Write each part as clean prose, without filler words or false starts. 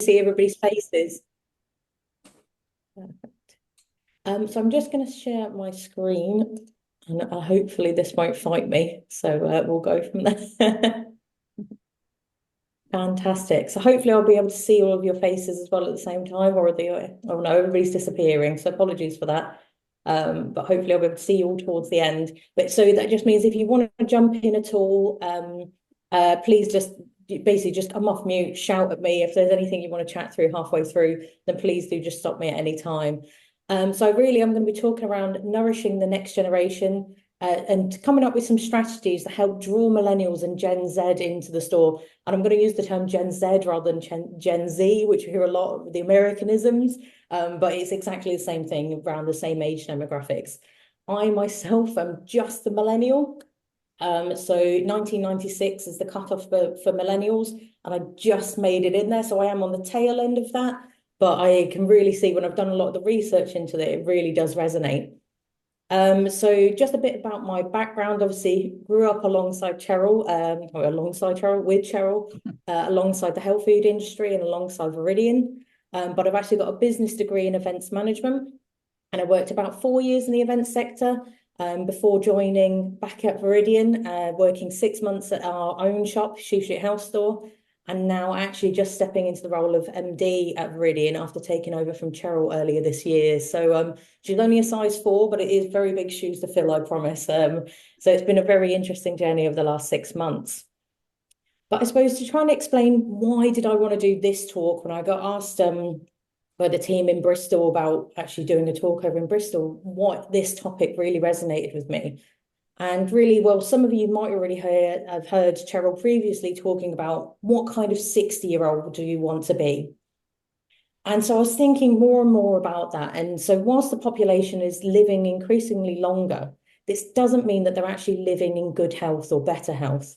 see everybody's faces. Perfect. So I'm just going to share my screen, and hopefully this won't fight me. So we'll go from there. Fantastic. So hopefully I'll be able to see all of your faces as well at the same time, or oh no, everybody's disappearing. So apologies for that. But hopefully I'll be able to see you all towards the end. But so that just means if you want to jump in at all, please just basically just come off mute, shout at me. If there's anything you want to chat through halfway through, then please do just stop me at any time. So really I'm going to be talking around nourishing the next generation. And coming up with some strategies that help draw millennials and Gen Z into the store. And I'm going to use the term Gen Z rather than Gen Z, which we hear a lot of the Americanisms, but it's exactly the same thing around the same age demographics. I myself am just a millennial. So 1996 is the cutoff for millennials, and I just made it in there. So I am on the tail end of that, but I can really see when I've done a lot of the research into it, it really does resonate. So just a bit about my background. Obviously, grew up alongside Cheryl, with Cheryl, alongside the health food industry and alongside Viridian. But I've actually got a business degree in events management, and I worked about 4 years in the events sector before joining back at Viridian, working 6 months at our own shop, Shoe Street House Store, and now actually just stepping into the role of MD at Viridian after taking over from Cheryl earlier this year. So she's only a size 4, but it is very big shoes to fill, I promise. So it's been a very interesting journey over the last 6 months. But I suppose to try and explain why did I want to do this talk when I got asked by the team in Bristol about actually doing a talk over in Bristol, what this topic really resonated with me. And really, well, some of you might already have heard Cheryl previously talking about what kind of 60-year-old do you want to be? And so I was thinking more and more about that. And so whilst the population is living increasingly longer, this doesn't mean that they're actually living in good health or better health.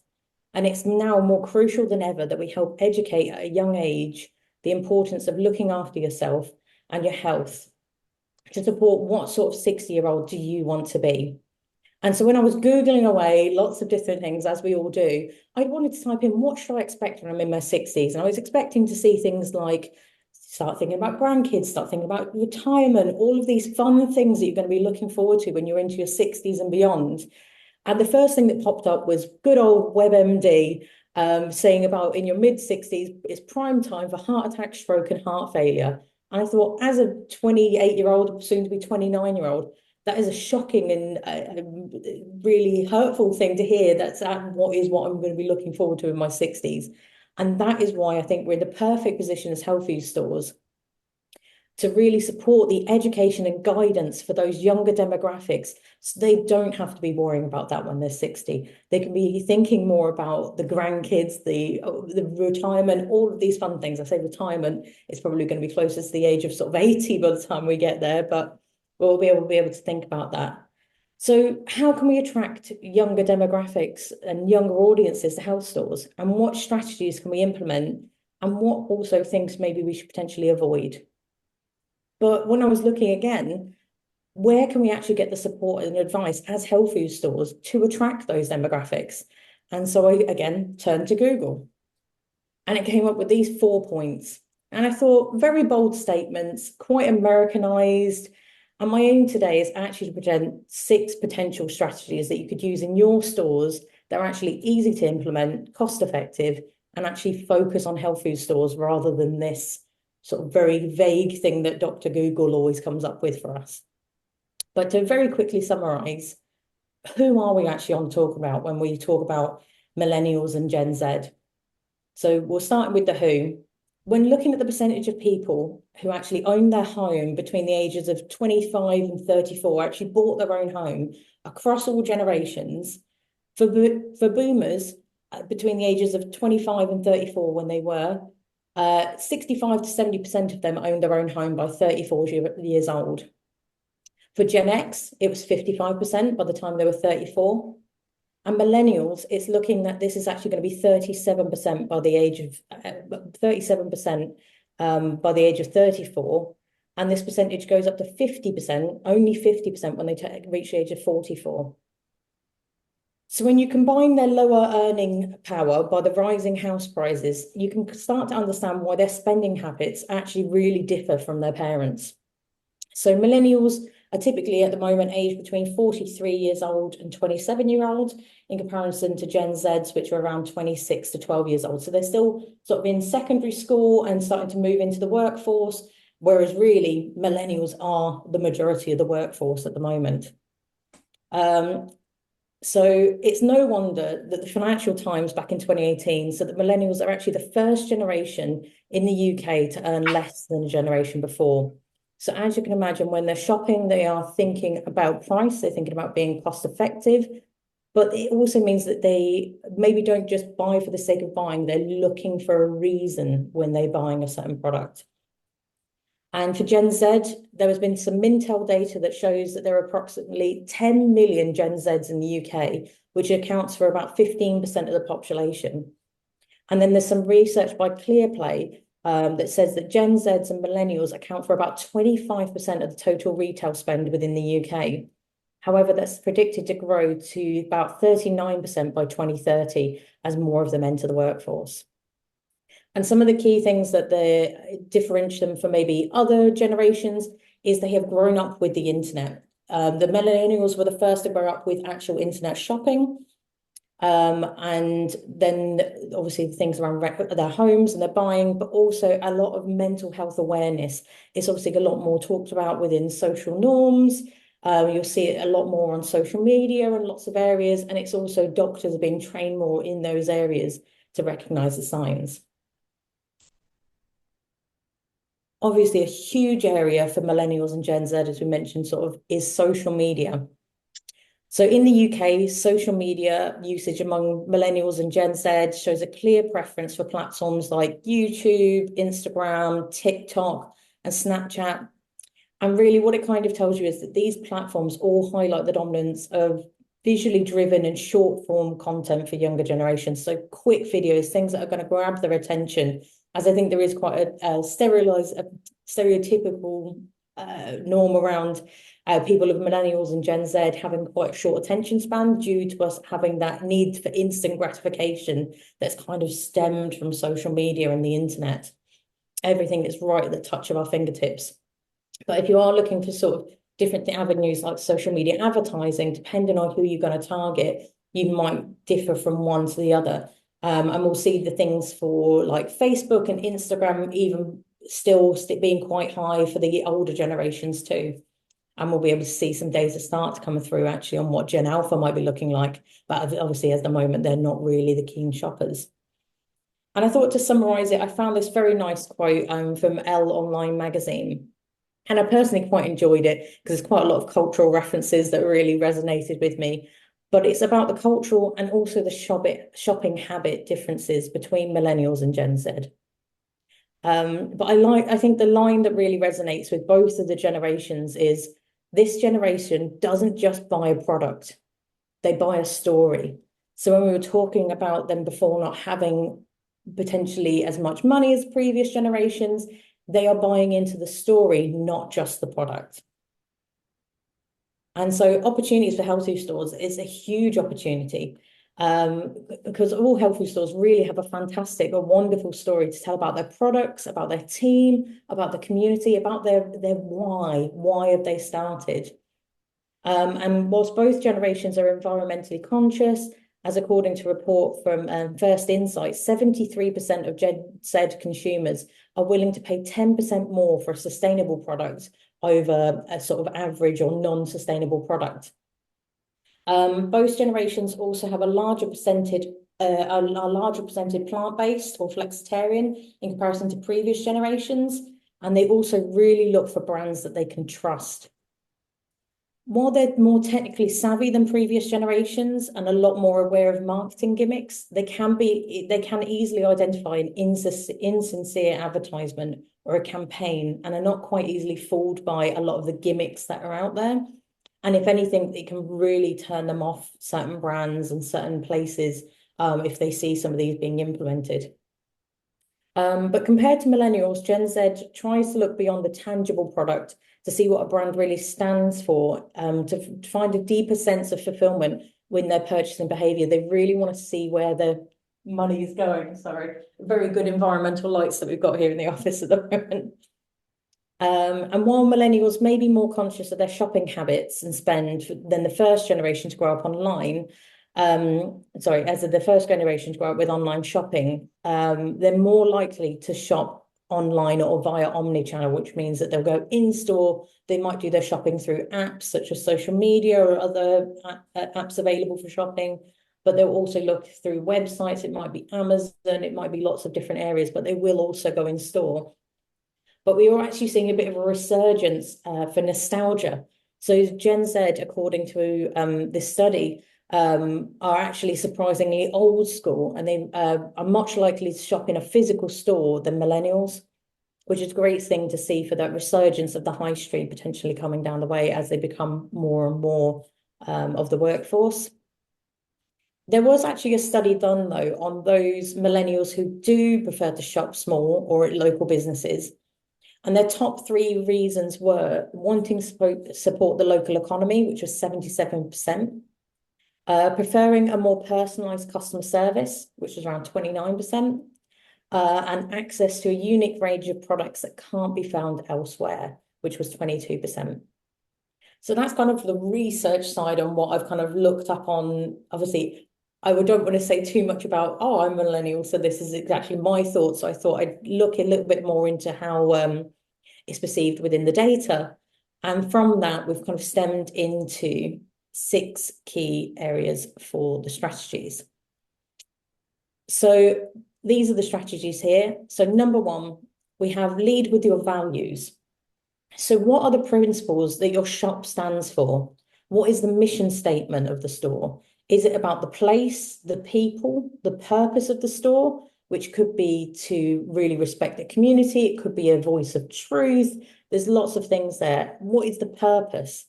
And it's now more crucial than ever that we help educate at a young age the importance of looking after yourself and your health to support what sort of 60-year-old do you want to be. And so when I was Googling away lots of different things, as we all do, I wanted to type in what should I expect when I'm in my 60s? And I was expecting to see things like start thinking about grandkids, start thinking about retirement, all of these fun things that you're going to be looking forward to when you're into your 60s and beyond. And the first thing that popped up was good old WebMD saying about in your mid-60s, it's prime time for heart attack, stroke, and heart failure. And I thought, as a 28-year-old, soon to be 29-year-old, that is a shocking and really hurtful thing to hear. That's what I'm going to be looking forward to in my 60s. And that is why I think we're in the perfect position as health food stores to really support the education and guidance for those younger demographics, so they don't have to be worrying about that when they're 60. They can be thinking more about the grandkids, the retirement, all of these fun things. I say retirement, it's probably going to be closer to the age of sort of 80 by the time we get there, but we'll be able to think about that. So how can we attract younger demographics and younger audiences to health stores? And what strategies can we implement? And what also things maybe we should potentially avoid? But when I was looking again, where can we actually get the support and advice as health food stores to attract those demographics? And so I, again, turned to Google. And it came up with these 4 points. And I thought, very bold statements, quite Americanized. And my aim today is actually to present 6 potential strategies that you could use in your stores that are actually easy to implement, cost effective, and actually focus on health food stores rather than this sort of very vague thing that Dr. Google always comes up with for us. But to very quickly summarize, who are we actually on talk about when we talk about millennials and Gen Z? So we'll start with the who. When looking at the percentage of people who actually own their home between the ages of 25 and 34, actually bought their own home across all generations, for boomers between the ages of 25 and 34 when they were, 65 to 70% of them owned their own home by 34 years old. For Gen X, it was 55% by the time they were 34. And millennials, it's looking that this is actually going to be 37% by the age of 37% by the age of 34. And this percentage goes up to 50%, only 50% when they reach the age of 44. So when you combine their lower earning power by the rising house prices, you can start to understand why their spending habits actually really differ from their parents. So millennials are typically at the moment aged between 43 years old and 27-year-old in comparison to Gen Zs, which are around 26 to 12 years old. So they're still sort of in secondary school and starting to move into the workforce, whereas really millennials are the majority of the workforce at the moment. So it's no wonder that the Financial Times back in 2018 said that millennials are actually the first generation in the UK to earn less than a generation before. So as you can imagine, when they're shopping, they are thinking about price, they're thinking about being cost effective, but it also means that they maybe don't just buy for the sake of buying, they're looking for a reason when they're buying a certain product. And for Gen Z, there has been some Mintel data that shows that there are approximately 10 million Gen Zs in the UK, which accounts for about 15% of the population. And then there's some research by ClearPlay that says that Gen Zs and millennials account for about 25% of the total retail spend within the UK. However, that's predicted to grow to about 39% by 2030 as more of them enter the workforce. And some of the key things that they differentiate them from maybe other generations is they have grown up with the internet. The millennials were the first to grow up with actual internet shopping. And then obviously the things around their homes and their buying, but also a lot of mental health awareness. It's obviously a lot more talked about within social norms. You'll see it a lot more on social media and lots of areas. And it's also doctors are being trained more in those areas to recognize the signs. Obviously, a huge area for millennials and Gen Z, as we mentioned, sort of is social media. So in the UK, social media usage among millennials and Gen Z shows a clear preference for platforms like YouTube, Instagram, TikTok, and Snapchat. And really what it kind of tells you is that these platforms all highlight the dominance of visually driven and short form content for younger generations. So quick videos, things that are going to grab their attention, as I think there is quite a stereotypical norm around people of millennials and Gen Z having quite a short attention span due to us having that need for instant gratification that's kind of stemmed from social media and the internet. Everything is right at the touch of our fingertips. But if you are looking for sort of different avenues like social media advertising, depending on who you're going to target, you might differ from one to the other. And we'll see the things for like Facebook and Instagram even still being quite high for the older generations too. And we'll be able to see some data start to come through actually on what Gen Alpha might be looking like. But obviously, at the moment, they're not really the keen shoppers. And I thought to summarize it, I found this very nice quote from Elle Online magazine. And I personally quite enjoyed it because there's quite a lot of cultural references that really resonated with me. But it's about the cultural and also the shopping habit differences between millennials and Gen Z. But I think the line that really resonates with both of the generations is this generation doesn't just buy a product, they buy a story. So when we were talking about them before not having potentially as much money as previous generations, they are buying into the story, not just the product. And so opportunities for health food stores is a huge opportunity because all health food stores really have a fantastic, a wonderful story to tell about their products, about their team, about the community, about their why have they started? And whilst both generations are environmentally conscious, as according to a report from First Insight, 73% of Gen Z consumers are willing to pay 10% more for a sustainable product over a sort of average or non-sustainable product. Both generations also have a larger percentage plant-based or flexitarian in comparison to previous generations, and they also really look for brands that they can trust. While they're more technically savvy than previous generations and a lot more aware of marketing gimmicks, they can easily identify an insincere advertisement or a campaign and are not quite easily fooled by a lot of the gimmicks that are out there. And if anything, it can really turn them off certain brands and certain places if they see some of these being implemented. But compared to millennials, Gen Z tries to look beyond the tangible product to see what a brand really stands for, to find a deeper sense of fulfillment when their purchasing behavior. They really want to see where their money is going. Sorry, very good environmental lights that we've got here in the office at the moment. And while millennials may be more conscious of their shopping habits and spend than the first generation to grow up online, as the first generation to grow up with online shopping, they're more likely to shop online or via omni-channel, which means that they'll go in store. They might do their shopping through apps such as social media or other apps available for shopping, but they'll also look through websites. It might be Amazon, it might be lots of different areas, but they will also go in store. But we are actually seeing a bit of a resurgence for nostalgia. So Gen Z, according to this study, are actually surprisingly old school, and they are much likely to shop in a physical store than millennials, which is a great thing to see for that resurgence of the high street potentially coming down the way as they become more and more of the workforce. There was actually a study done, though, on those millennials who do prefer to shop small or at local businesses. And their top three reasons were wanting to support the local economy, which was 77%, preferring a more personalised customer service, which was around 29%, and access to a unique range of products that can't be found elsewhere, which was 22%. So that's kind of the research side on what I've kind of looked up on. Obviously, I don't want to say too much about, oh, I'm a millennial, so this is exactly my thoughts. So I thought I'd look a little bit more into how it's perceived within the data. And from that, we've kind of stemmed into 6 key areas for the strategies. So these are the strategies here. So number 1, we have lead with your values. So what are the principles that your shop stands for? What is the mission statement of the store? Is it about the place, the people, the purpose of the store, which could be to really respect the community? It could be a voice of truth. There's lots of things there. What is the purpose?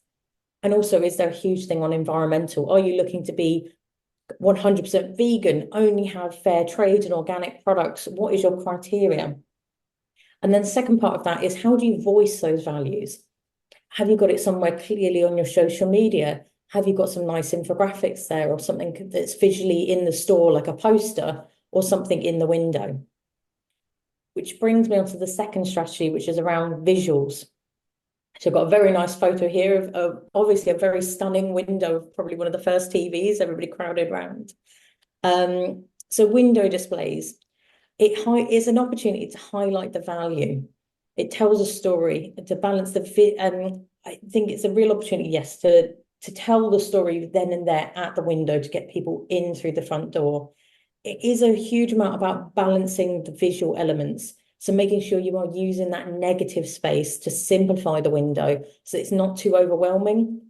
And also, is there a huge thing on environmental? Are you looking to be 100% vegan, only have fair trade and organic products? What is your criteria? And then the second part of that is, how do you voice those values? Have you got it somewhere clearly on your social media? Have you got some nice infographics there, or something that's visually in the store, like a poster or something in the window? Which brings me on to the second strategy, which is around visuals. So I've got a very nice photo here of obviously a very stunning window, probably one of the first TVs, everybody crowded around. So window displays. It is an opportunity to highlight the value. It tells a story, to balance the I think it's a real opportunity, yes, to tell the story then and there at the window to get people in through the front door. It is a huge amount about balancing the visual elements. So making sure you are using that negative space to simplify the window so it's not too overwhelming.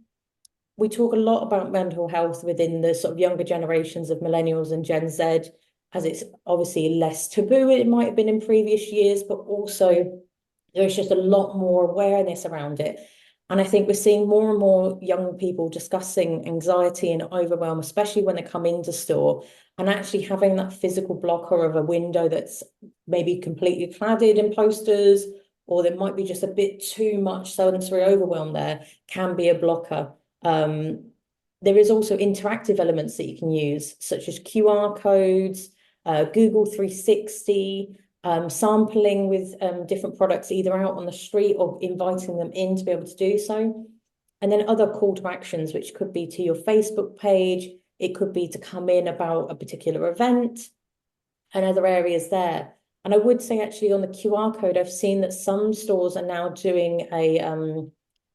We talk a lot about mental health within the sort of younger generations of millennials and Gen Z, as it's obviously less taboo. It might have been in previous years, but also there's just a lot more awareness around it. And I think we're seeing more and more young people discussing anxiety and overwhelm, especially when they come into store, and actually having that physical blocker of a window that's maybe completely cladded in posters, or there might be just a bit too much sensory overwhelm there, can be a blocker. There is also interactive elements that you can use, such as QR codes, Google 360, sampling with different products either out on the street or inviting them in to be able to do so. And then other call to actions, which could be to your Facebook page, it could be to come in about a particular event and other areas there. And I would say actually on the QR code, I've seen that some stores are now doing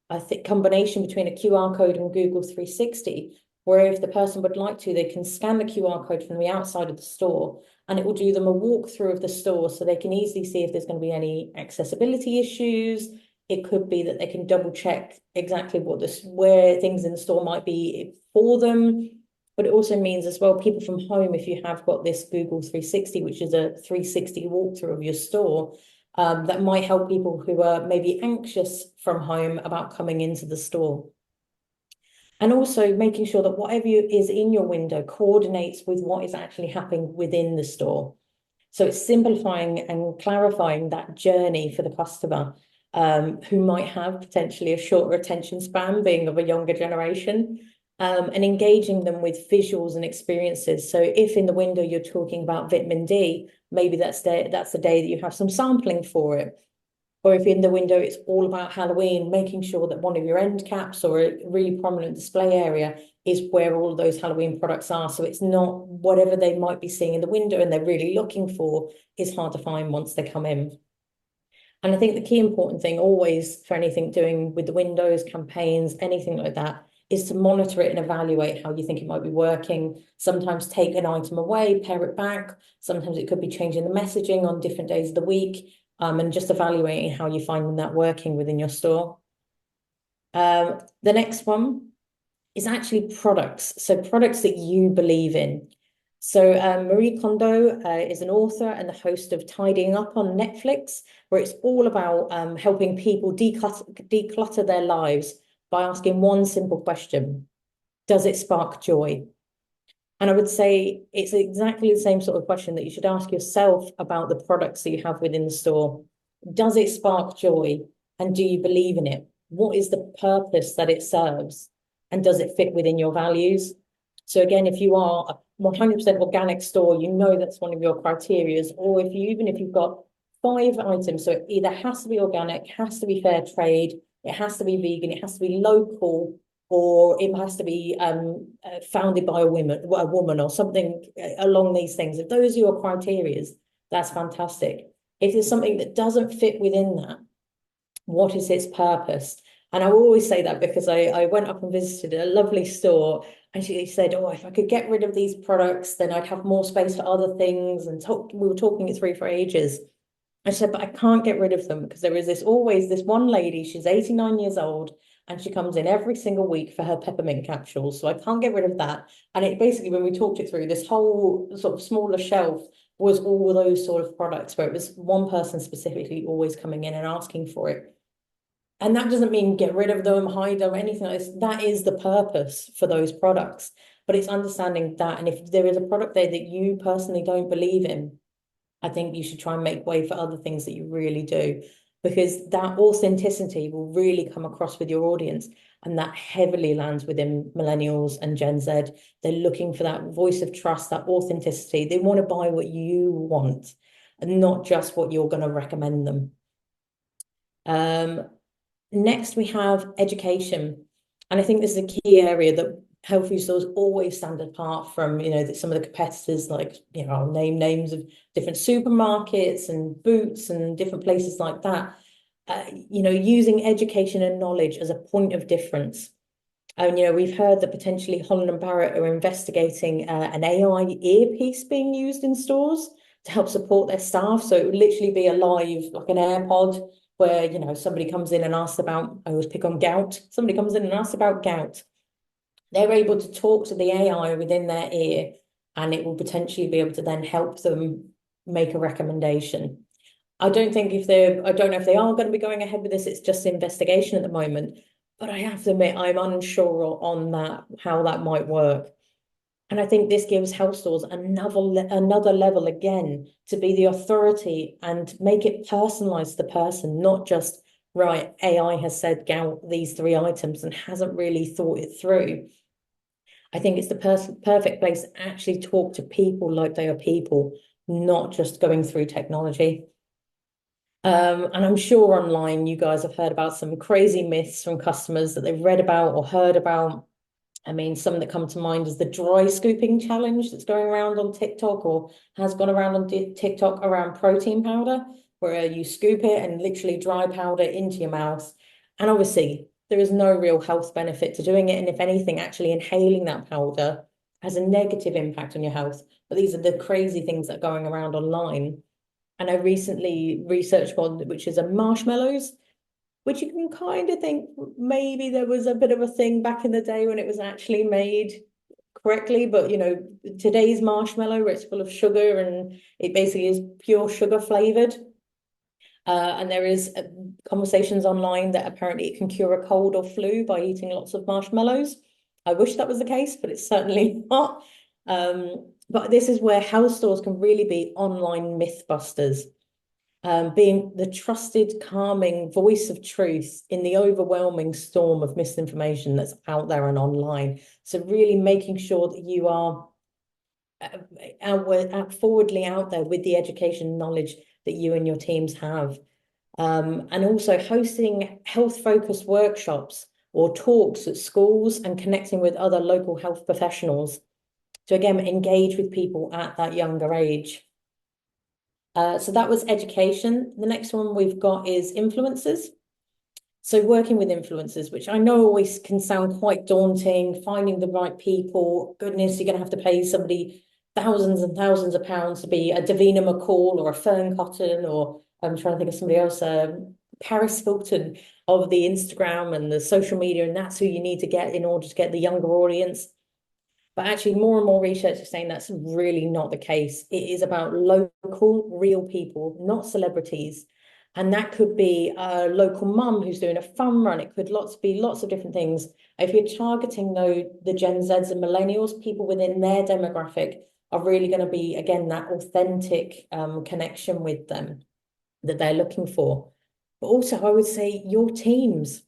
I think combination between a QR code and Google 360, where if the person would like to, they can scan the QR code from the outside of the store, and it will do them a walkthrough of the store so they can easily see if there's going to be any accessibility issues. It could be that they can double check exactly where things in the store might be for them. But it also means as well, people from home, if you have got this Google 360, which is a 360 walkthrough of your store, that might help people who are maybe anxious from home about coming into the store. And also making sure that whatever is in your window coordinates with what is actually happening within the store. So it's simplifying and clarifying that journey for the customer, who might have potentially a shorter attention span, being of a younger generation. and engaging them with visuals and experiences. So if in the window you're talking about vitamin D, maybe that's the day that you have some sampling for it. Or if in the window it's all about Halloween, making sure that one of your end caps or a really prominent display area is where all of those Halloween products are. So it's not whatever they might be seeing in the window and they're really looking for is hard to find once they come in. And I think the key important thing always for anything doing with the windows, campaigns, anything like that, is to monitor it and evaluate how you think it might be working. Sometimes take an item away, pare it back. Sometimes it could be changing the messaging on different days of the week, and just evaluating how you're finding that working within your store. The next one is actually products. So products that you believe in. So Marie Kondo is an author and the host of Tidying Up on Netflix, where it's all about helping people declutter their lives by asking one simple question: does it spark joy? And I would say it's exactly the same sort of question that you should ask yourself about the products that you have within the store. Does it spark joy? And do you believe in it? What is the purpose that it serves? And does it fit within your values? So again, if you are a 100% organic store, you know that's one of your criterias. Or if you, even if you've got 5 items, so it either has to be organic, has to be fair trade, it has to be vegan, it has to be local, or it has to be founded by a woman or something along these things. If those are your criterias, that's fantastic. If there's something that doesn't fit within that, what is its purpose? And I always say that because I went up and visited a lovely store and she said, oh, if I could get rid of these products, then I'd have more space for other things. And we were talking it through for ages. I said, but I can't get rid of them because there is always this one lady, she's 89 years old, and she comes in every single week for her peppermint capsules. So I can't get rid of that. And it basically, when we talked it through, this whole sort of smaller shelf was all those sort of products where it was one person specifically always coming in and asking for it. And that doesn't mean get rid of them, hide them, anything like this. That is the purpose for those products. But it's understanding that. And if there is a product there that you personally don't believe in, I think you should try and make way for other things that you really do, because that authenticity will really come across with your audience. And that heavily lands within millennials and Gen Z. They're looking for that voice of trust, that authenticity. They want to buy what you want and not just what you're going to recommend them. Next, we have education. And I think this is a key area that health food stores always stand apart from, some of the competitors, like, I'll name names of different supermarkets and Boots and different places like that. Using education and knowledge as a point of difference. And, we've heard that potentially Holland and Barrett are investigating an AI earpiece being used in stores to help support their staff. So it would literally be a live, like an AirPod, where, somebody comes in and asks about, I always pick on gout. Somebody comes in and asks about gout. They're able to talk to the AI within their ear, and it will potentially be able to then help them make a recommendation. I don't know if they are going to be going ahead with this. It's just investigation at the moment. But I have to admit, I'm unsure on that, how that might work. And I think this gives health stores another level again to be the authority and make it personalized to the person, not just, right, AI has said gout these 3 items and hasn't really thought it through. I think it's the perfect place to actually talk to people like they are people, not just going through technology. And I'm sure online you guys have heard about some crazy myths from customers that they've read about or heard about. I mean, some that come to mind is the dry scooping challenge that's going around on TikTok or has gone around on TikTok around protein powder, where you scoop it and literally dry powder into your mouth. And obviously, there is no real health benefit to doing it. And if anything, actually inhaling that powder has a negative impact on your health. But these are the crazy things that are going around online. And I recently researched one, which is a marshmallows, which you can kind of think maybe there was a bit of a thing back in the day when it was actually made correctly. But, today's marshmallow, where it's full of sugar and it basically is pure sugar flavored. And there is conversations online that apparently it can cure a cold or flu by eating lots of marshmallows. I wish that was the case, but it's certainly not. But this is where health stores can really be online mythbusters. being the trusted, calming voice of truth in the overwhelming storm of misinformation that's out there and online. So really making sure that you are forwardly out there with the education and knowledge that you and your teams have. And also hosting health-focused workshops or talks at schools and connecting with other local health professionals to, again, engage with people at that younger age. So that was education. The next one we've got is influencers. So working with influencers, which I know always can sound quite daunting, finding the right people. Goodness, you're going to have to pay somebody thousands and thousands of pounds to be a Davina McCall or a Fern Cotton, or I'm trying to think of somebody else, Paris Hilton of the Instagram and the social media, and that's who you need to get in order to get the younger audience. But actually, more and more research is saying that's really not the case. It is about local, real people, not celebrities. And that could be a local mum who's doing a fun run. It could be lots of different things. If you're targeting the Gen Zs and millennials, people within their demographic are really going to be, again, that authentic connection with them that they're looking for. But also, I would say your teams,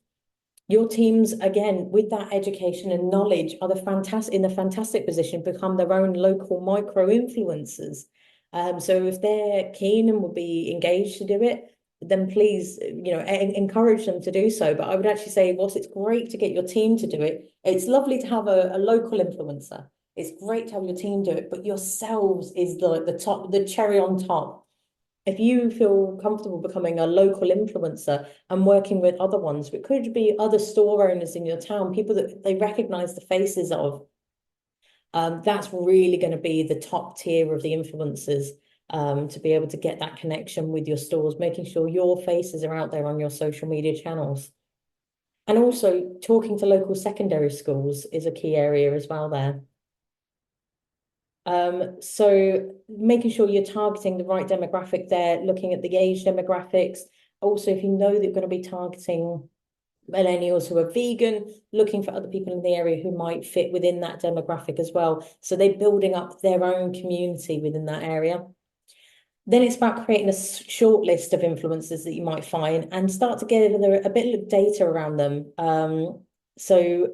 again, with that education and knowledge, are in the fantastic position to become their own local micro influencers. So if they're keen and will be engaged to do it, then please, encourage them to do so. But I would actually say, whilst it's great to get your team to do it, it's lovely to have a local influencer. It's great to have your team do it, but yourselves is the cherry on top. If you feel comfortable becoming a local influencer and working with other ones, it could be other store owners in your town, people that they recognize the faces of. That's really going to be the top tier of the influencers, to be able to get that connection with your stores, making sure your faces are out there on your social media channels. And also talking to local secondary schools is a key area as well there. So making sure you're targeting the right demographic there, looking at the age demographics. Also, if you know that you're going to be targeting millennials who are vegan, looking for other people in the area who might fit within that demographic as well. So they're building up their own community within that area. Then it's about creating a short list of influencers that you might find and start to gather a bit of data around them. So,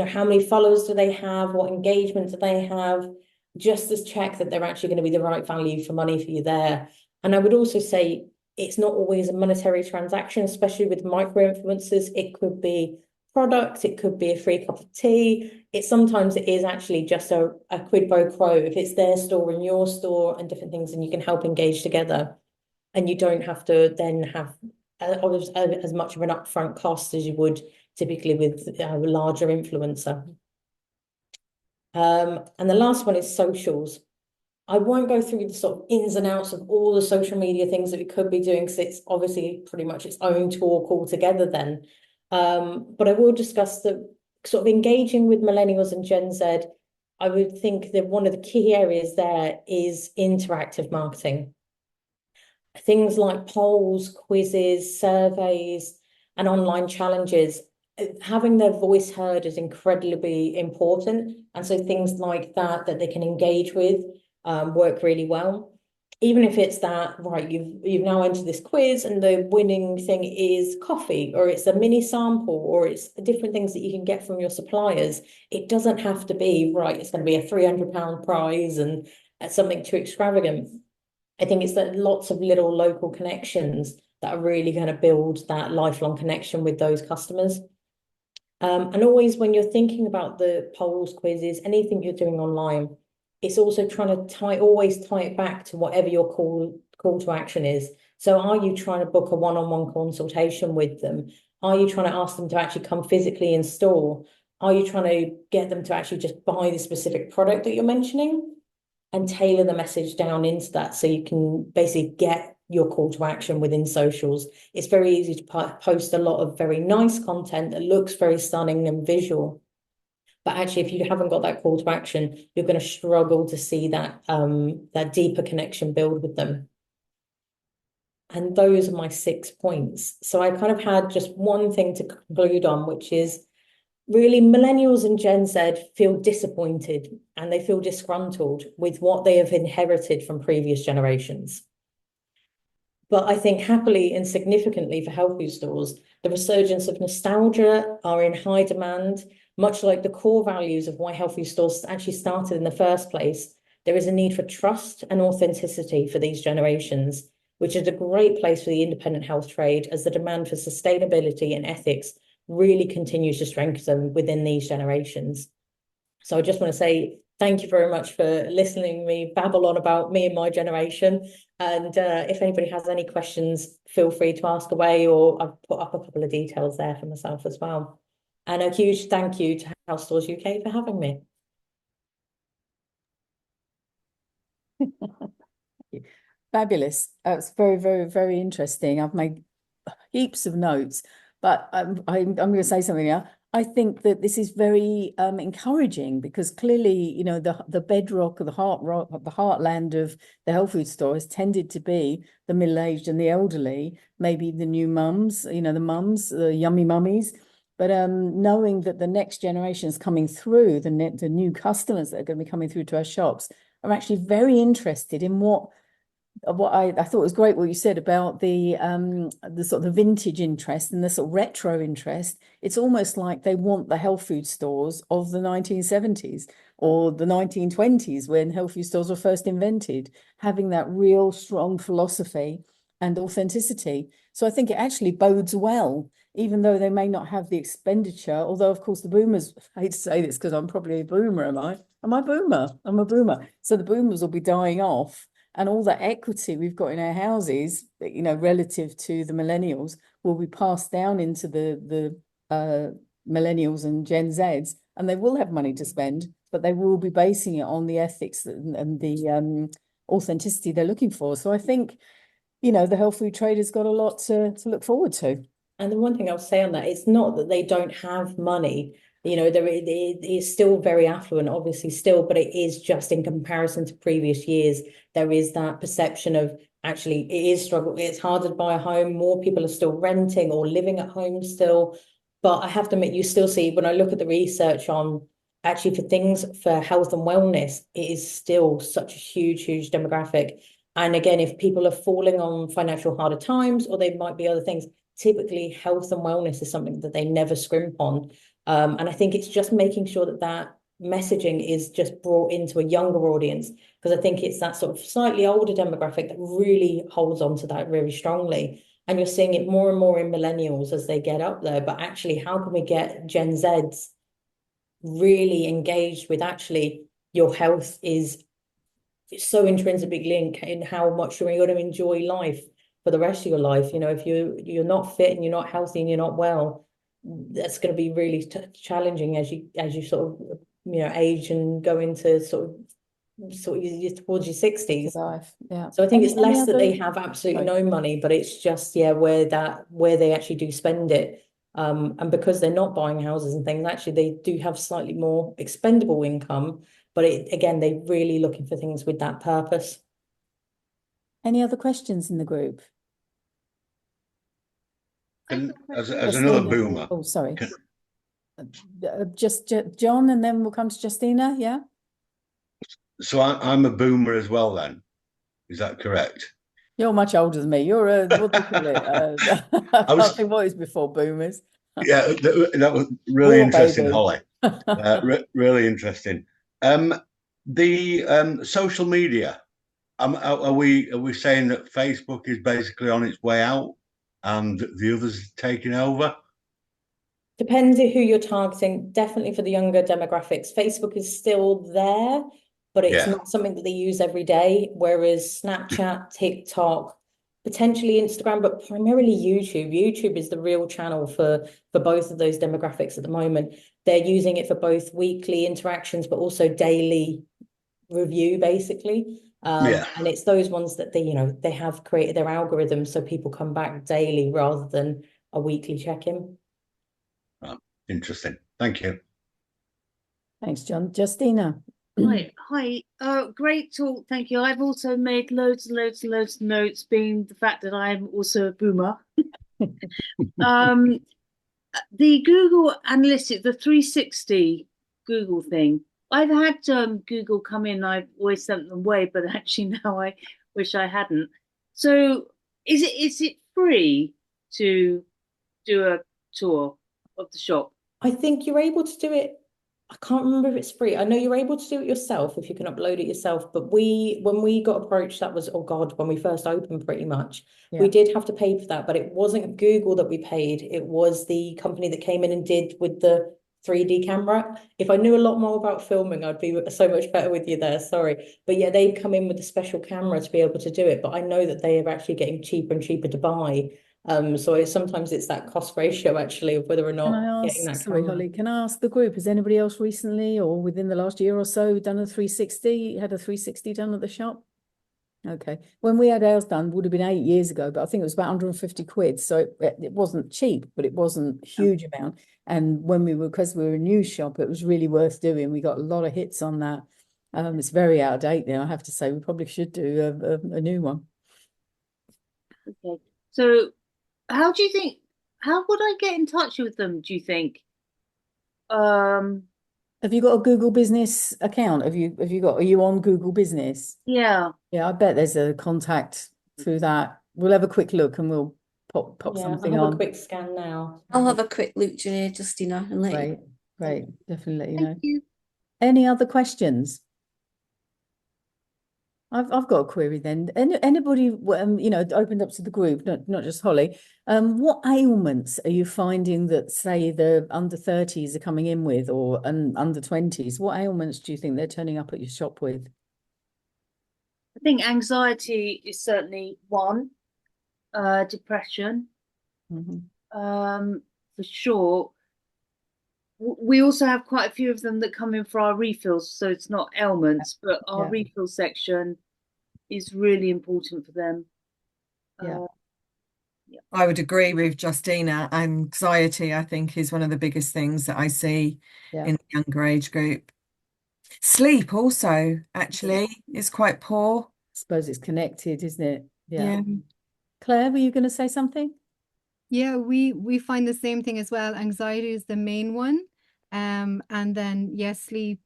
how many followers do they have? What engagement do they have? Just as check that they're actually going to be the right value for money for you there. And I would also say it's not always a monetary transaction, especially with micro influencers. It could be product, it could be a free cup of tea. Sometimes it is actually just a quid pro quo. If it's their store and your store and different things, and you can help engage together, and you don't have to then have as much of an upfront cost as you would typically with a larger influencer. And the last one is socials. I won't go through the sort of ins and outs of all the social media things that we could be doing, because it's obviously pretty much its own talk altogether then. But I will discuss the sort of engaging with millennials and Gen Z. I would think that one of the key areas there is interactive marketing. Things like polls, quizzes, surveys, and online challenges, having their voice heard is incredibly important. And so things like that they can engage with work really well. Even if it's that, right, you've now entered this quiz and the winning thing is coffee, or it's a mini sample, or it's different things that you can get from your suppliers. It doesn't have to be, right, it's going to be a £300 prize and something too extravagant. I think it's that lots of little local connections that are really going to build that lifelong connection with those customers. And always when you're thinking about the polls, quizzes, anything you're doing online, it's also trying to always tie it back to whatever your call to action is. So are you trying to book a one-on-one consultation with them? Are you trying to ask them to actually come physically in store? Are you trying to get them to actually just buy the specific product that you're mentioning and tailor the message down into that, so you can basically get your call to action within socials? It's very easy to post a lot of very nice content that looks very stunning and visual. But actually, if you haven't got that call to action, you're going to struggle to see that deeper connection build with them. And those are my 6 points. So I kind of had just one thing to conclude on, which is really millennials and Gen Z feel disappointed and they feel disgruntled with what they have inherited from previous generations. But I think happily and significantly for health food stores, the resurgence of nostalgia are in high demand, much like the core values of why health food stores actually started in the first place. There is a need for trust and authenticity for these generations, which is a great place for the independent health trade as the demand for sustainability and ethics really continues to strengthen within these generations. So I just want to say thank you very much for listening to me babble on about me and my generation. And if anybody has any questions, feel free to ask away, or I've put up a couple of details there for myself as well. And a huge thank you to House Stores UK for having me. Fabulous. It's very, very, very interesting. I've made heaps of notes, but I'm going to say something now. I think that this is very encouraging because clearly, you know, the bedrock of the heartland of the health food store has tended to be the middle-aged and the elderly, maybe the new mums, you know, the mums, the yummy mummies. But knowing that the next generation is coming through, the new customers that are going to be coming through to our shops are actually very interested in what I thought was great what you said about the sort of the vintage interest and the sort of retro interest. It's almost like they want the health food stores of the 1970s or the 1920s when health food stores were first invented, having that real strong philosophy and authenticity. So I think it actually bodes well, even though they may not have the expenditure. Although, of course, the boomers, I hate to say this because I'm probably a boomer, am I? Am I a boomer? I'm a boomer. So the boomers will be dying off. And all the equity we've got in our houses, you know, relative to the millennials, will be passed down into the millennials and Gen Zs, and they will have money to spend, but they will be basing it on the ethics and the authenticity they're looking for. So I think, you know, the health food trade has got a lot to look forward to. And the one thing I'll say on that, it's not that they don't have money. You know, there it is still very affluent, obviously still, but it is just in comparison to previous years. There is that perception of actually it is struggle. It's harder to buy a home. More people are still renting or living at home still. But I have to admit, you still see when I look at the research on actually for things for health and wellness, it is still such a huge, huge demographic. And again, if people are falling on financial harder times, or they might be other things, typically health and wellness is something that they never scrimp on. And I think it's just making sure that that messaging is just brought into a younger audience, because I think it's that sort of slightly older demographic that really holds on to that really strongly. And you're seeing it more and more in millennials as they get up there. But actually, how can we get Gen Zs really engaged with actually your health is so intrinsically linked in how much you're going to enjoy life for the rest of your life. You know, if you're not fit and you're not healthy and you're not well, that's going to be really challenging as you sort of age and go into sort of towards your 60s. Life, yeah. So I think it's Any less that other? they have absolutely Sorry. no money, but it's just where they actually do spend it. And because they're not buying houses and things, actually they do have slightly more expendable income. But again, they're really looking for things with that purpose. Any other questions in the group? As another boomer, Oh, sorry. Just John, and then we'll come to Justina. Yeah. so I'm a boomer as well. Then is that correct? You're much older than me. You're a what do you call it? I can't think what is before boomers. Yeah, that was really War interesting, baby. Holly. Really interesting. The social media. Are we saying that Facebook is basically on its way out and the others taking over? Depends on who you're targeting. Definitely for the younger demographics, Facebook is still there, but it's Yeah, not something that they use every day. Whereas Snapchat, TikTok, potentially Instagram, but primarily YouTube. YouTube is the real channel for both of those demographics at the moment. They're using it for both weekly interactions, but also daily review, basically. yeah. And it's those ones that they have created their algorithms so people come back daily rather than a weekly check-in. Oh, interesting. Thank you. Thanks, John. Justina. Hi. Great talk. Thank you. I've also made loads and loads and loads of notes, being the fact that I'm also a boomer. The Google Analytics, the 360 Google thing. I've had Google come in. I've always sent them away, but actually now I wish I hadn't. So is it free to do a tour of the shop? I think you're able to do it. I can't remember if it's free. I know you're able to do it yourself if you can upload it yourself. But when we got approached, that was, oh God, when we first opened pretty much. We Yeah. did have to pay for that, but it wasn't Google that we paid. It was the company that came in and did with the 3D camera. If I knew a lot more about filming, I'd be so much better with you there. Sorry. But yeah, they've come in with a special camera to be able to do it. But I know that they are actually getting cheaper and cheaper to buy. So sometimes it's that cost ratio actually of whether or Can I not getting ask, that sorry, camera. Holly, can I ask the group, has anybody else recently or within the last year or so done a 360, had a 360 done at the shop? Okay. When we had ours done, would have been 8 years ago, but I think it was about 150 quid. So it wasn't cheap, but it wasn't a huge amount. And when because we were a new shop, it was really worth doing. We got a lot of hits on that. It's very out of date now, I have to say. We probably should do a new one. Okay. So how do you think, how would I get in touch with them, do you think? Um, Have you got a Google Business account? Are you on Google Business? yeah. Yeah, I bet there's a contact through that. We'll have a quick look and we'll pop Yeah, I'll something have on. a quick scan now. I'll have a quick look today, just and let you. Great, definitely let you Thank know. you. Any other questions? I've got a query then. Anybody opened up to the group, not just Holly. What ailments are you finding that, say, the under 30s are coming in with, or under 20s? What ailments do you think they're turning up at your shop with? I think anxiety is certainly one. Depression, Mhm. for sure. We also have quite a few of them that come in for our refills, so it's not ailments, but our Yeah. refill section is really important for them. Yeah. I would agree with Justina. Anxiety, I think, is one of the biggest things that I see Yeah. in the younger age group. Sleep also, actually, is quite poor. Suppose it's connected, isn't it? Yeah. Claire, were you going to say something? Yeah, we find the same thing as well. Anxiety is the main one. And then yes, sleep,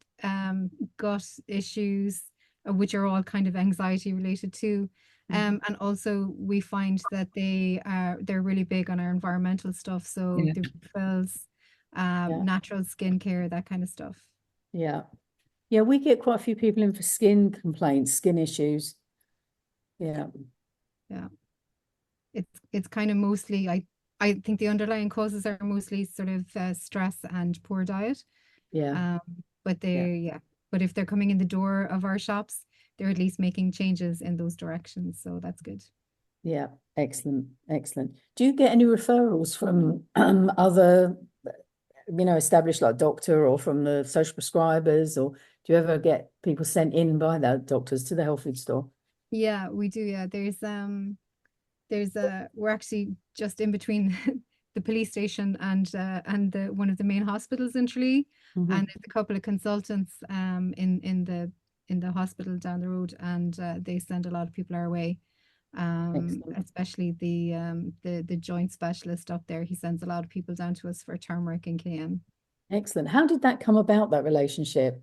gut issues, which are all kind of anxiety related too. And also we find that they're really big on our environmental stuff. So Yeah. the refills, natural skincare, that kind of stuff. Yeah. Yeah, we get quite a few people in for skin complaints, skin issues. Yeah. Yeah. It's kind of mostly, I think the underlying causes are mostly sort of stress and poor diet. Yeah. But but if they're coming in the door of our shops, they're at least making changes in those directions. So that's good. Yeah. Excellent. Excellent. Do you get any referrals from other, established like doctor or from the social prescribers, or do you ever get people sent in by the doctors to the health food store? Yeah, we do. Yeah, we're actually just in between the police station and the one of the main hospitals in Tralee, and there's a couple of consultants in the hospital down the road, and they send a lot of people our way, especially the joint specialist up there. He sends a lot of people down to us for turmeric and cayenne. Excellent. How did that come about, that relationship?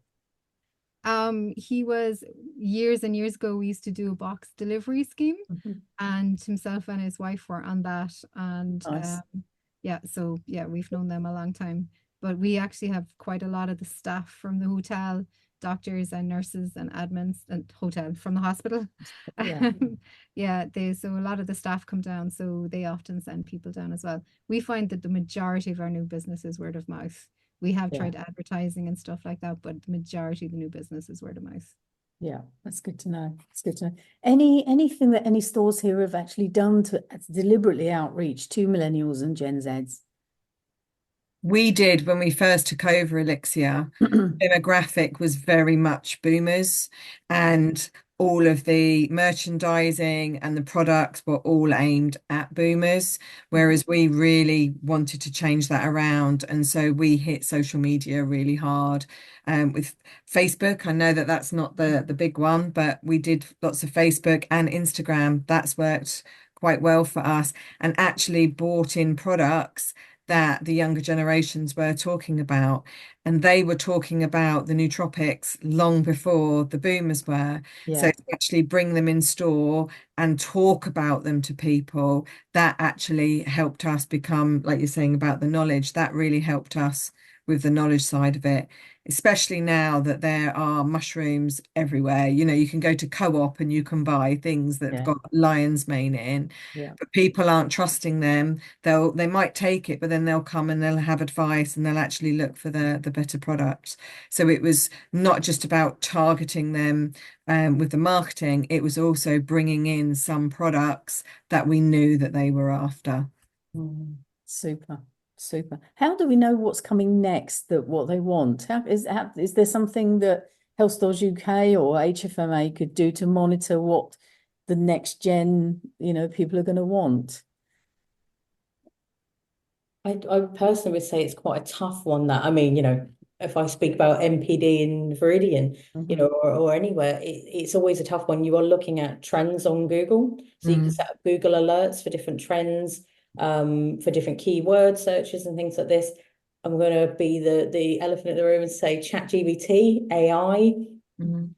He was years and years ago, we used to do a box delivery scheme, and himself and his wife were on that. And Nice. we've known them a long time. But we actually have quite a lot of the staff from the hotel, doctors and nurses and admins and hotel from the hospital. Yeah. So a lot of the staff come down, so they often send people down as well. We find that the majority of our new business is word of mouth. We have tried advertising and stuff like that, but the majority of the new business is word of mouth. Yeah, that's good to know. It's good to know. Anything that any stores here have actually done to deliberately outreach to millennials and Gen Zs? We did when we first took over Elixir. Demographic was very much boomers, and all of the merchandising and the products were all aimed at boomers, whereas we really wanted to change that around. And so we hit social media really hard with Facebook. I know that that's not the big one, but we did lots of Facebook and Instagram. That's worked quite well for us, and actually bought in products that the younger generations were talking about. And they were talking about the nootropics long before the boomers were. So Yeah. to actually bring them in store and talk about them to people, that actually helped us become, like you're saying about the knowledge, that really helped us with the knowledge side of it, especially now that there are mushrooms everywhere. You know, you can go to Co-op and you can buy things that have Yeah. got lion's mane in, Yeah. but people aren't trusting them. They might take it, but then they'll come and they'll have advice and they'll actually look for the better products. So it was not just about targeting them with the marketing, it was also bringing in some products that we knew that they were after. Super, super. How do we know what's coming next, that what they want? Is there something that Health Stores UK or HFMA could do to monitor what the next gen, people are going to want? I personally would say it's quite a tough one. That, I mean, if I speak about MPD in Viridian, or anywhere, it's always a tough one. You are looking at trends on Google, so you can set up Google alerts for different trends, for different keyword searches and things like this. I'm going to be the elephant in the room and say ChatGPT, AI,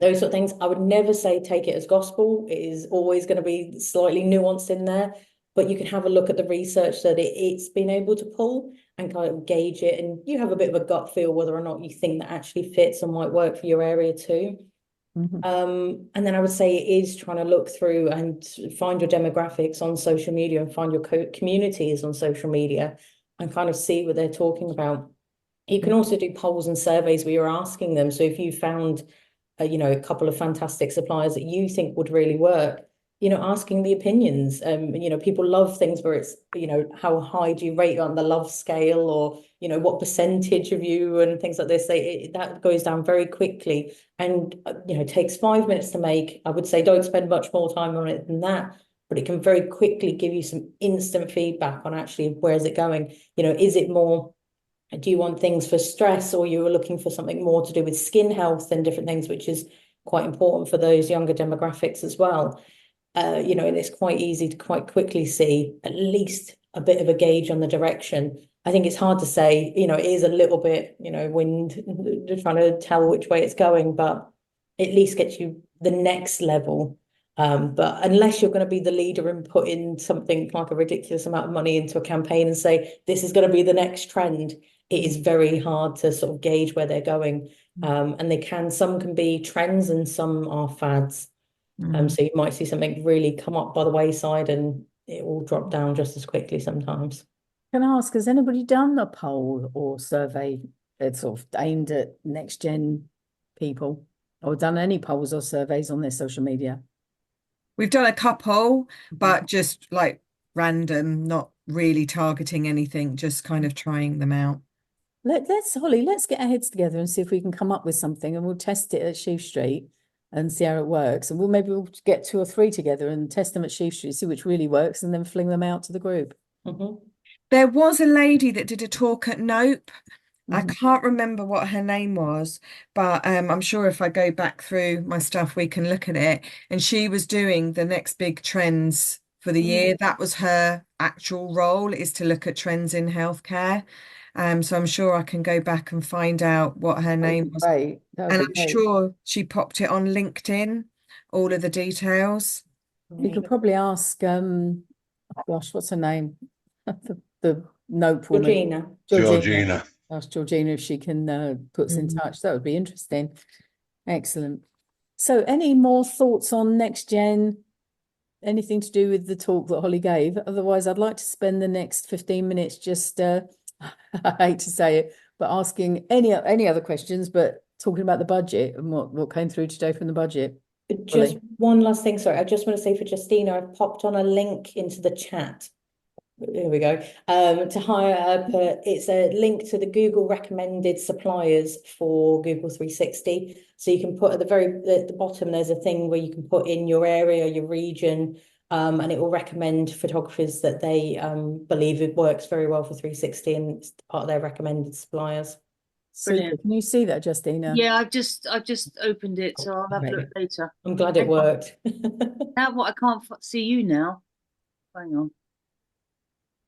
those sort of things. I would never say take it as gospel. It is always going to be slightly nuanced in there, but you can have a look at the research that it's been able to pull and kind of gauge it, and you have a bit of a gut feel whether or not you think that actually fits and might work for your area too. And then I would say it is trying to look through and find your demographics on social media and find your communities on social media and kind of see what they're talking about. You can also do polls and surveys where you're asking them. So if you found a couple of fantastic suppliers that you think would really work, asking the opinions. People love things where it's, how high do you rate on the love scale, or, what percentage of you and things like this. That goes down very quickly and, takes 5 minutes to make. I would say don't spend much more time on it than that, but it can very quickly give you some instant feedback on actually where is it going? Is it more, do you want things for stress, or you were looking for something more to do with skin health and different things, which is quite important for those younger demographics as well. And it's quite easy to quite quickly see at least a bit of a gauge on the direction. I think it's hard to say, it is a little bit, wind, trying to tell which way it's going, but at least gets you the next level. But unless you're going to be the leader and put in something like a ridiculous amount of money into a campaign and say, this is going to be the next trend, it is very hard to sort of gauge where they're going. And some can be trends and some are fads. So you might see something really come up by the wayside and it will drop down just as quickly sometimes. Can I ask, has anybody done a poll or survey that's sort of aimed at next gen people, or done any polls or surveys on their social media? We've done a couple, but just like random, not really targeting anything, just kind of trying them out. Holly, let's get our heads together and see if we can come up with something, and we'll test it at Sheaf Street and see how it works. And we'll get 2 or 3 together and test them at Sheaf Street, see which really works, and then fling them out to the group. There was a lady that did a talk at Nope. I can't remember what her name was, but I'm sure if I go back through my stuff, we can look at it. And she was doing the next big trends for the year. That was her actual role, is to look at trends in healthcare. So I'm sure I can go back and find out what her name was. Right. And I'm sure she popped it on LinkedIn, all of the details. We could probably ask, gosh, what's her name? the Nope woman. Georgina. Ask Georgina if she can put us in touch. That would be interesting. Excellent. So any more thoughts on next gen? Anything to do with the talk that Holly gave? Otherwise, I'd like to spend the next 15 minutes just, I hate to say it, but asking any other questions, but talking about the budget and what came through today from the budget. Just one last thing, sorry. I just want to say for Justina, I've popped on a link into the chat. Here we go. To hire it's a link to the Google recommended suppliers for Google 360. So you can put at the bottom, there's a thing where you can put in your area, your region, and it will recommend photographers that they believe it works very well for 360, and it's part of their recommended suppliers. Brilliant. Can you see that, Justina? Yeah, I've just opened it, so I'll have a look later. I'm glad it worked. Now what? I can't see you now. Hang on.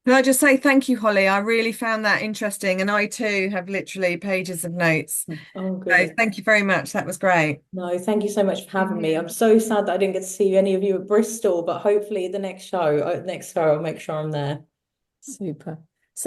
Can I just say thank you, Holly? I really found that interesting, and I too have literally pages of notes. Oh, So good. thank you very much. That was great. No, thank you so much for having me. I'm so sad that I didn't get to see any of you at Bristol, but hopefully the next show, I'll make sure I'm there. Super.